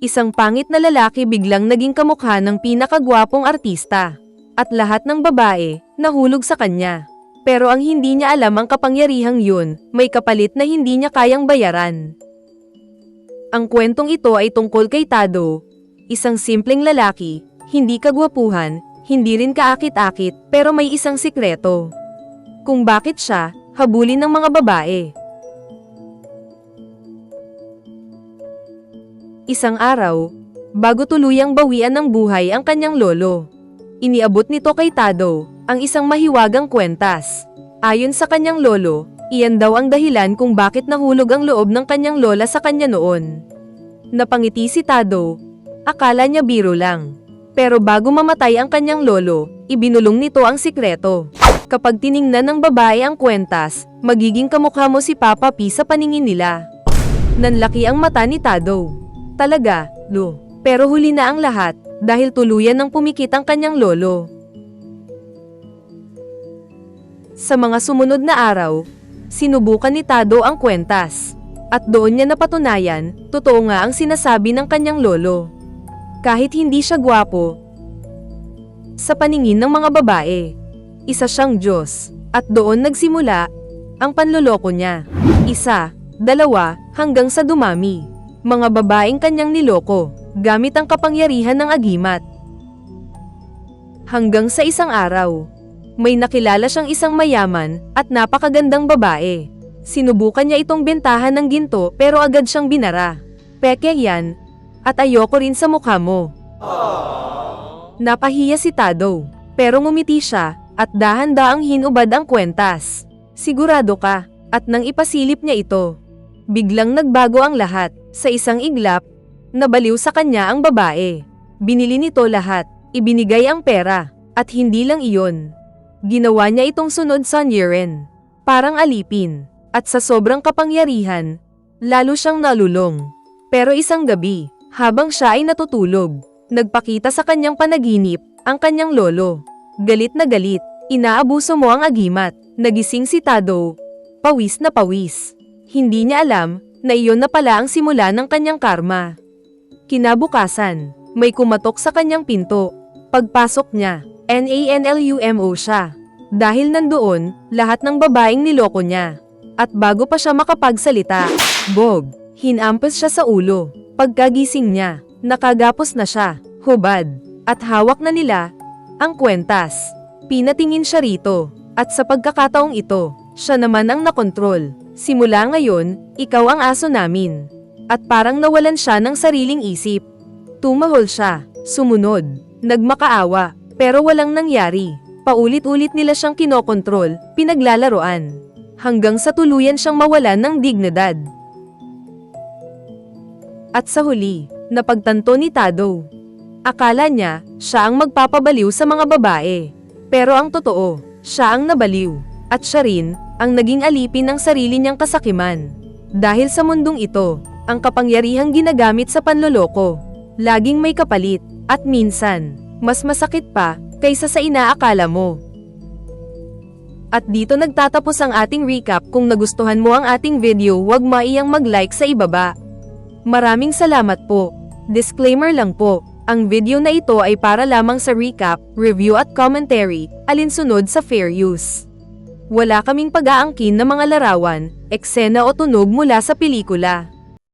Isang pangit na lalaki biglang naging kamukha ng pinakagwapong artista. At lahat ng babae, nahulog sa kanya. Pero ang hindi niya alam ang kapangyarihang yun, may kapalit na hindi niya kayang bayaran. Ang kwentong ito ay tungkol kay Tado, isang simpleng lalaki, hindi kagwapuhan, hindi rin kaakit-akit, pero may isang sikreto. Kung bakit siya, habulin ng mga babae. Isang araw, bago tuluyang bawian ng buhay ang kanyang lolo, iniabot nito kay Tado ang isang mahiwagang kwentas. Ayon sa kanyang lolo, iyan daw ang dahilan kung bakit nahulog ang loob ng kanyang lola sa kanya noon. Napangiti si Tado, akala niya biro lang. Pero bago mamatay ang kanyang lolo, ibinulong nito ang sikreto. Kapag tiningnan ng babae ang kwentas, magiging kamukha mo si Papa P sa paningin nila. Nanlaki ang mata ni Tado. Talaga, lo. Pero huli na ang lahat, dahil tuluyan ng pumikit ang kanyang lolo. Sa mga sumunod na araw, sinubukan ni Tado ang kwentas. At doon niya napatunayan, totoo nga ang sinasabi ng kanyang lolo. Kahit hindi siya gwapo, sa paningin ng mga babae, isa siyang Diyos. At doon nagsimula ang panloloko niya. 1, 2, hanggang sa dumami. Mga babaeng kanyang niloko, gamit ang kapangyarihan ng agimat. Hanggang sa isang araw, may nakilala siyang isang mayaman at napakagandang babae. Sinubukan niya itong bentahan ng ginto pero agad siyang binara. Peke yan, at ayoko rin sa mukha mo. Napahiya si Tado, pero ngumiti siya, at dahan-daang hinubad ang kwentas. Sigurado ka, at nang ipasilip niya ito, biglang nagbago ang lahat. Sa isang iglap, nabaliw sa kanya ang babae. Binili nito lahat, ibinigay ang pera, at hindi lang iyon. Ginawa niya itong sunod sa Niren, parang alipin, at sa sobrang kapangyarihan, lalo siyang nalulong. Pero isang gabi, habang siya ay natutulog, nagpakita sa kanyang panaginip ang kanyang lolo. Galit na galit, inaabuso mo ang agimat. Nagising si Tado, pawis na pawis. Hindi niya alam na iyon na pala ang simula ng kanyang karma. Kinabukasan, may kumatok sa kanyang pinto. Pagpasok niya, NANLUMO siya. Dahil nandoon, lahat ng babaeng niloko niya. At bago pa siya makapagsalita, bog, hinampas siya sa ulo. Pagkagising niya, nakagapos na siya, hubad, at hawak na nila ang kwentas. Pinatingin siya rito, at sa pagkakataong ito, siya naman ang nakontrol. Simula ngayon, ikaw ang aso namin. At parang nawalan siya ng sariling isip. Tumahol siya, sumunod, nagmakaawa, pero walang nangyari. Paulit-ulit nila siyang kinokontrol, pinaglalaroan. Hanggang sa tuluyan siyang mawalan ng dignidad. At sa huli, napagtanto ni Tado. Akala niya, siya ang magpapabaliw sa mga babae. Pero ang totoo, siya ang nabaliw. At siya rin, ang naging alipin ng sarili niyang kasakiman. Dahil sa mundong ito, ang kapangyarihang ginagamit sa panloloko, laging may kapalit, at minsan, mas masakit pa, kaysa sa inaakala mo. At dito nagtatapos ang ating recap. Kung nagustuhan mo ang ating video, huwag maiyang mag-like sa ibaba. Maraming salamat po. Disclaimer lang po, ang video na ito ay para lamang sa recap, review at commentary, alinsunod sa fair use. Wala kaming pag-aangkin na mga larawan, eksena o tunog mula sa pelikula.